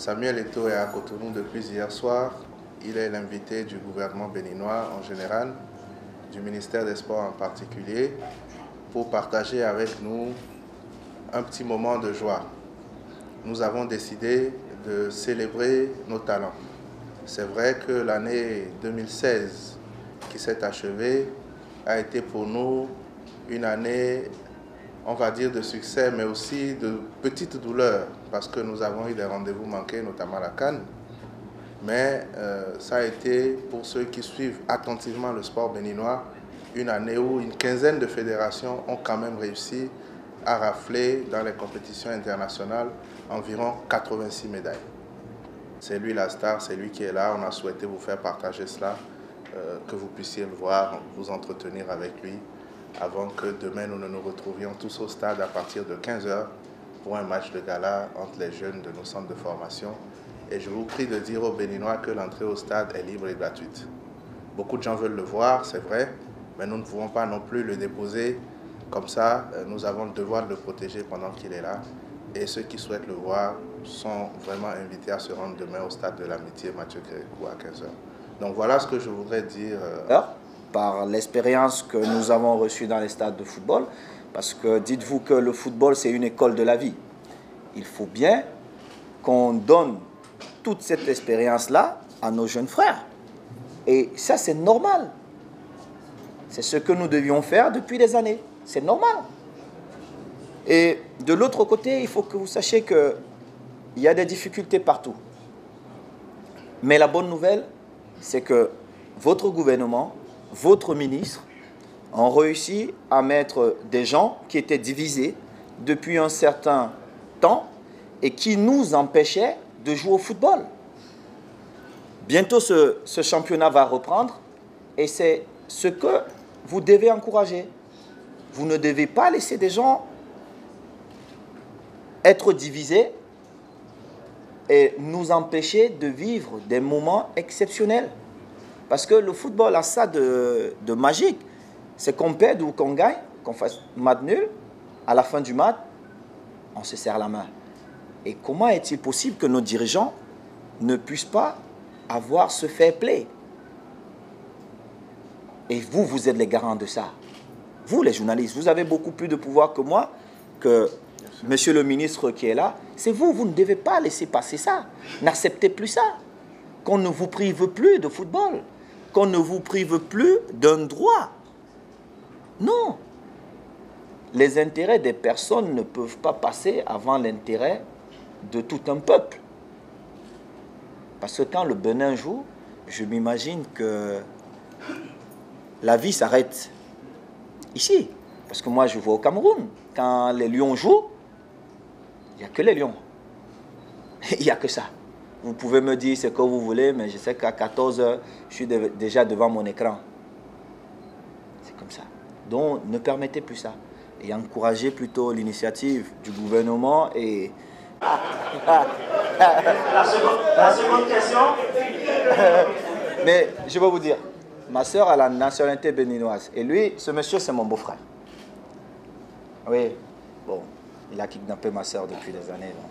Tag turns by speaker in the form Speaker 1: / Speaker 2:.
Speaker 1: Samuel Eto'o est à Cotonou depuis hier soir. Il est l'invité du gouvernement béninois en général, du ministère des Sports en particulier, pour partager avec nous un petit moment de joie. Nous avons décidé de célébrer nos talents. C'est vrai que l'année 2016 qui s'est achevée a été pour nous une année, on va dire, de succès, mais aussi de petites douleurs, parce que nous avons eu des rendez-vous manqués, notamment à la CAN. Mais ça a été, pour ceux qui suivent attentivement le sport béninois, une année où une quinzaine de fédérations ont quand même réussi à rafler dans les compétitions internationales environ 86 médailles. C'est lui la star, c'est lui qui est là. On a souhaité vous faire partager cela, que vous puissiez le voir, vous entretenir avec lui, avant que demain nous ne nous retrouvions tous au stade à partir de 15 h pour un match de gala entre les jeunes de nos centres de formation. Et je vous prie de dire aux Béninois que l'entrée au stade est libre et gratuite. Beaucoup de gens veulent le voir, c'est vrai, mais nous ne pouvons pas non plus le déposer comme ça. Nous avons le devoir de le protéger pendant qu'il est là. Et ceux qui souhaitent le voir sont vraiment invités à se rendre demain au stade de l'Amitié Mathieu Kérékou à 15 h. Donc voilà ce que je voudrais dire.
Speaker 2: Par l'expérience que nous avons reçue dans les stades de football, parce que dites-vous que le football, c'est une école de la vie. Il faut bien qu'on donne toute cette expérience-là à nos jeunes frères. Et ça, c'est normal. C'est ce que nous devions faire depuis des années. C'est normal. Et de l'autre côté, il faut que vous sachiez qu'il y a des difficultés partout. Mais la bonne nouvelle, c'est que votre gouvernement, votre ministre, ont réussi à mettre des gens qui étaient divisés depuis un certain temps et qui nous empêchaient de jouer au football. Bientôt, ce championnat va reprendre et c'est ce que vous devez encourager. Vous ne devez pas laisser des gens être divisés et nous empêcher de vivre des moments exceptionnels. Parce que le football a ça de magique. C'est qu'on perde ou qu'on gagne, qu'on fasse match nul. À la fin du match, on se serre la main. Et comment est-il possible que nos dirigeants ne puissent pas avoir ce fair play? Et vous, vous êtes les garants de ça. Vous, les journalistes, vous avez beaucoup plus de pouvoir que moi, que monsieur le ministre qui est là. C'est vous, vous ne devez pas laisser passer ça. N'acceptez plus ça. Qu'on ne vous prive plus de football. Qu'on ne vous prive plus d'un droit. Non. Les intérêts des personnes ne peuvent pas passer avant l'intérêt de tout un peuple. Parce que quand le Bénin joue, je m'imagine que la vie s'arrête ici. Parce que moi, je vois au Cameroun, quand les Lions jouent, il n'y a que les Lions. Il n'y a que ça. Vous pouvez me dire ce que vous voulez, mais je sais qu'à 14 h, je suis déjà devant mon écran. C'est comme ça. Donc, ne permettez plus ça. Et encouragez plutôt l'initiative du gouvernement et...
Speaker 3: La seconde question.
Speaker 2: Mais je vais vous dire, ma soeur a la nationalité béninoise. Et lui, ce monsieur, c'est mon beau-frère. Oui, bon, il a kidnappé ma soeur depuis des années. Donc.